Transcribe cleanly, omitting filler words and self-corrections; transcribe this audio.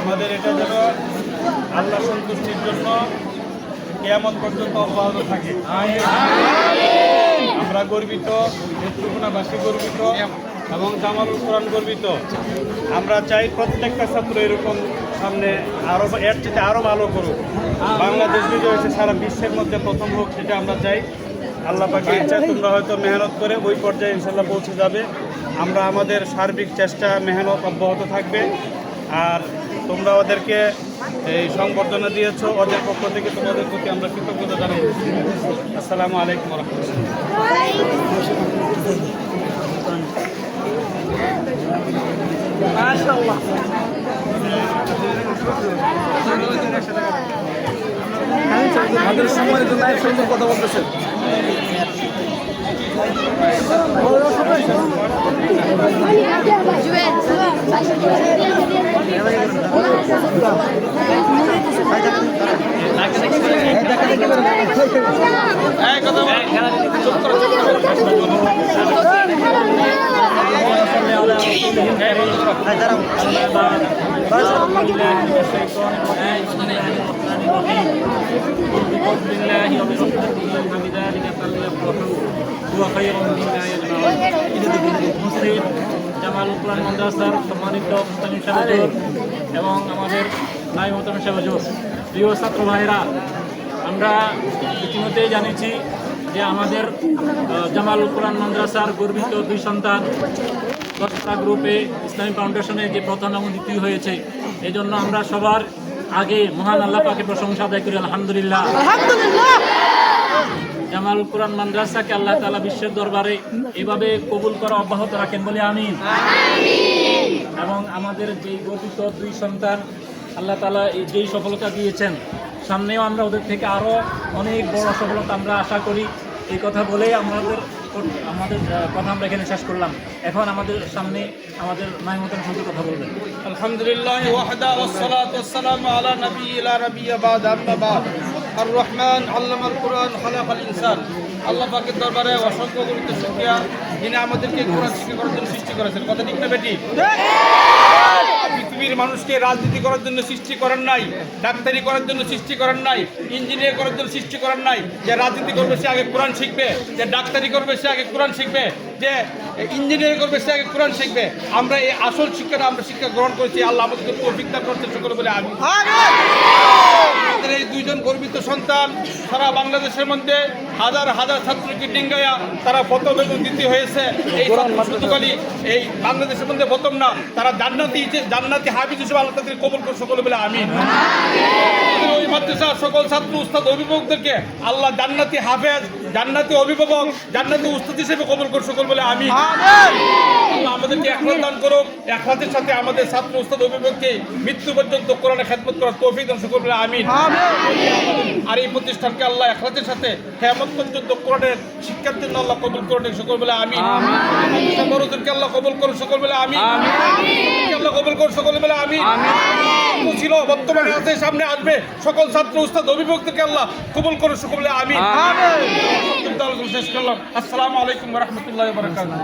আমাদের এটা যেন আল্লাহ সন্তুষ্টির জন্য কিয়ামত পর্যন্ত অব্যাহত থাকে। আমরা গর্বিত, নেত্রকোনাবাসী গর্বিত এবং জামালুল কোরআন গর্বিত। আমরা চাই প্রত্যেকটা ছাত্র এরকম সামনে আরও এর চেয়ে আরও ভালো করুক, বাংলাদেশ বিজয় হয়েছে সারা বিশ্বের মধ্যে প্রথম হোক, সেটা আমরা চাই। আল্লাহ পাকের ইচ্ছা তোমরা হয়তো মেহনত করে ওই পর্যায়ে ইনশাল্লাহ পৌঁছে যাবে। আমরা আমাদের সার্বিক চেষ্টা মেহনত অব্যাহত থাকবে। আর তোমরা ওদেরকে এই সংবর্ধনা দিয়েছ, ওদের পক্ষ থেকে তোমাদের প্রতি আমরা কৃতজ্ঞতা জানাই। আসসালামু আলাইকুম রাহমাতুল্লাহ। আমাদের সম্মানিত নায়ক সঙ্গে কথা বলতেছেন। জামালুল কোরআন মাদ্রাসার সম্মানিত মুস্তামিম সাহেব এবং আমাদের নায়েব মোহতামিম সাহেব হুজুর, প্রিয় ছাত্র ভাইরা, আমরা ইতিমধ্যেই জানিয়েছি যে আমাদের জামালুল কোরআন মাদ্রাসার গর্বিত দুই সন্তান দশটা গ্রুপে ইসলামী ফাউন্ডেশনে যে প্রথম এবং দ্বিতীয় হয়েছে, এই জন্য আমরা সবার আগে মহান আল্লাহ পাকে প্রশংসা আদায় করি আলহামদুলিল্লাহ। জামালুল কোরআন মাদ্রাসাকে আল্লাহ তাআলা বিশ্বের দরবারে এভাবে কবুল করা অব্যাহত রাখেন বলে আমিন। এবং আমাদের যেই গর্বিত দুই সন্তান আল্লাহ তাআলা যেই সফলতা দিয়েছেন, সামনেও আমরা ওদের থেকে আরও অনেক বড় সফলতা আমরা আশা করি। এই কথা বলেই আমাদের কথা আমরা এখানে শেষ করলাম। এখন আমাদের সামনে আমাদের নায়েব মোহতামিম সাহেব কথা বলবেন। আলহামদুলিল্লাহ ওয়াহদা ওয়াসসালাতু ওয়াসসালামু আলা নাবিয়্যিনা লা নাবিয়্যা বা'দা আম্মা বা'দ। আর রহমান আল্লামাল কোরআন খালাকাল ইনসান। আল্লাহ পাকের দরবারে অসংখ্য গুরুত্ব শুকরিয়া, যিনি আমাদেরকে কোরআন শিক্ষা করার জন্য সৃষ্টি করেছেন। কথা ঠিক না বেটি? পৃথিবীর মানুষকে রাজনীতি করার জন্য সৃষ্টি করেন নাই, ডাক্তারি করার জন্য সৃষ্টি করেন নাই, ইঞ্জিনিয়ার করার জন্য সৃষ্টি করেন নাই। যে রাজনীতি করবে সে আগে কোরআন শিখবে, যে ডাক্তারি করবে সে আগে কোরআন শিখবে, যে ইঞ্জিনিয়ার করবে সে আগে কোরআন শিখবে। আমরা এই আসল শিক্ষাটা আমরা শিক্ষা গ্রহণ করেছি। আল্লাহ আমাদেরকে তৌফিক দান করতে সকলে বলে আমি। আমাদের এই দুইজন গর্বিত সন্তান সারা বাংলাদেশের মধ্যে হাজার হাজার ছাত্রকে ডিঙ্গাইয়া তারা প্রথম এবং দ্বিতীয় হয়েছে। এই ছাত্র শুধু খালি এই বাংলাদেশের মধ্যে প্রথম না, তারা জান্নাতি হাফিজ হিসেবে আল্লাহ তাদের কবুল করে সকলে বলে আমিন। ওই মাদ্রাসার সকল ছাত্র উস্তাদ অভিভাবকদেরকে আল্লাহ জান্নাতি হাফেজ, জান্নাতি অভিভাবক, জান্নাতি উস্তাদ হিসেবে কবুল করে সকল বলে আমিন। আল্লাহ আমাদেরকে ইখলাস দান করুক, ইখলাসের সাথে আমাদের ছাত্র উস্তাদ অভিভাবককে মৃত্যু পর্যন্ত কোরআনের খেদমত করার তৌফিক দান সকল বলে আমিন। আর এই প্রতিষ্ঠানকে আল্লাহ ইখলাসের সাথে কিয়ামত পর্যন্ত কোরআনের শিক্ষার জন্য আল্লাহ কবুল করেন সকল বলে আমিন। বড়দেরকে আল্লাহ কবুল করুন সকল বলে আমিন। আল্লাহ কবুল করুন সকল বলে আমিন। ছিল বর্তমানে আছে, সামনে আসবে, সকল ছাত্র উস্তাদ অভিভাবকদেরকে আল্লাহ কবুল করুন সকল বলে আমিন। শেষ করলাম। আসসালামু আলাইকুম ওয়া রাহমাতুল্লাহি ওয়া বারাকাতুহু।